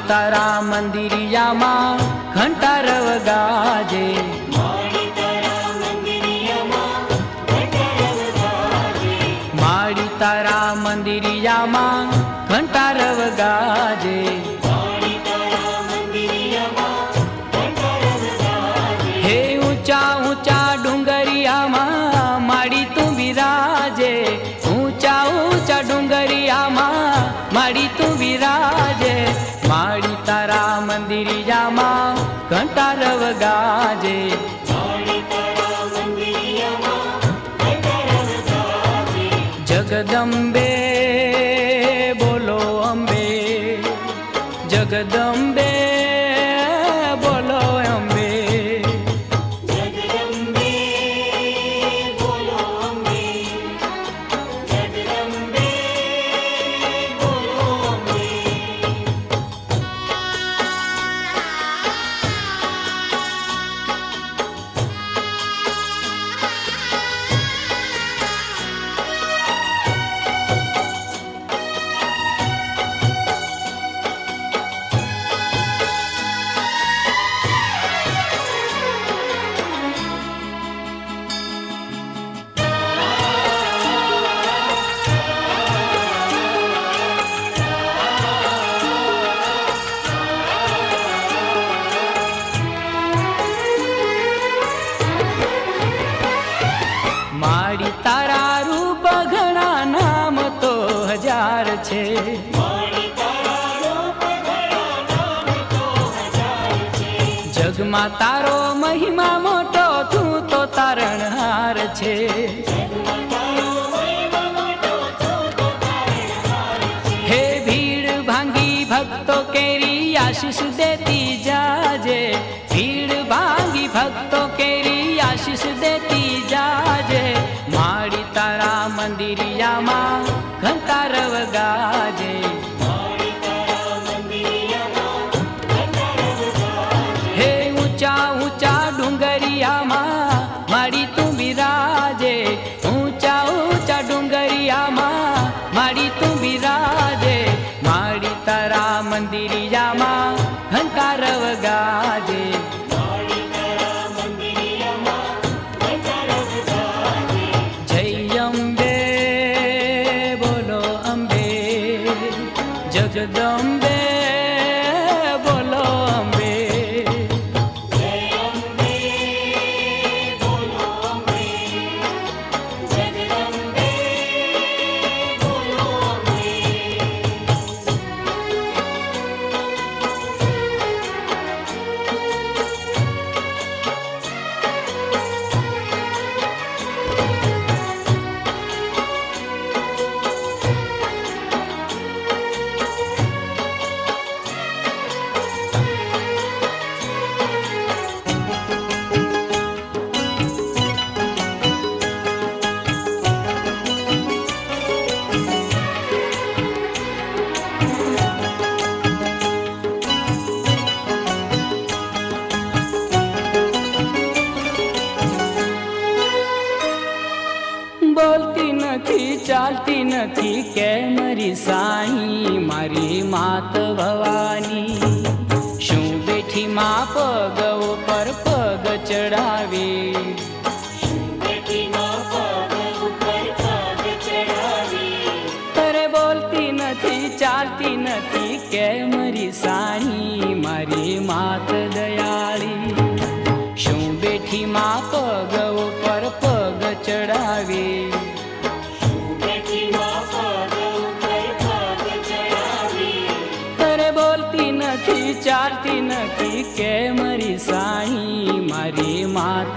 તારા મંદિરિયામાં ઘંટારવ ગાજે, માડી તારા મંદિરિયામાં ઘંટારવ ગાજે, હે ઊંચા ઊંચા ડુંગરિયામાં માડી તું બિરાજે, ઊંચા ઊંચા ડુંગરિયામાં માડી તું બિરાજે, માડી તારા મંદિરિયામાં ઘંટારવ ગાજે, જગદંબે બોલો અંબે, જગદંબે બોલો અંબે, જગદંબે બોલો અંબે, જગદંબે બોલો અંબે. માડી તારા રૂપ ઘણા નામ તો હજાર છે, જગમાં તારો મહિમા મોટો તું તો તારણહાર છે, હે ભીડ ભાંગી ભક્તો કેરી આશીષ દેતી જાજે, ભીડ ભાંગી ભક્તો કેરી આશીષ દેતી જાજે, માડી તારા મંદિરિયામાં ઘંટારવ ગાજે, હે ઊંચા ઊંચા ડુંગરિયામાં માડી તું બિરાજે, ઊંચા ઊંચા ડુંગરિયામાં માડી તું બિરાજે, માડી તારા મંદિરિયામાં ઘંટારવ ગાજે, જય અંબે બોલો અંબે, જગદંબે બોલો અંબે, બોલતી નથી ચાલતી નથી કે મારી સાઈ, મારી માત ભવાની શું બેઠી માં પગ ઉપર પગ ચડાવી, અરે બોલતી નથી ચાલતી નથી કે મારી સાઈ, મારી માત દયાળી શું બેઠી માં પગ ઉપર પગ ચડાવી, અરે બોલતી નથી ચાલતી નથી કે મારી સાઈ, મારી માત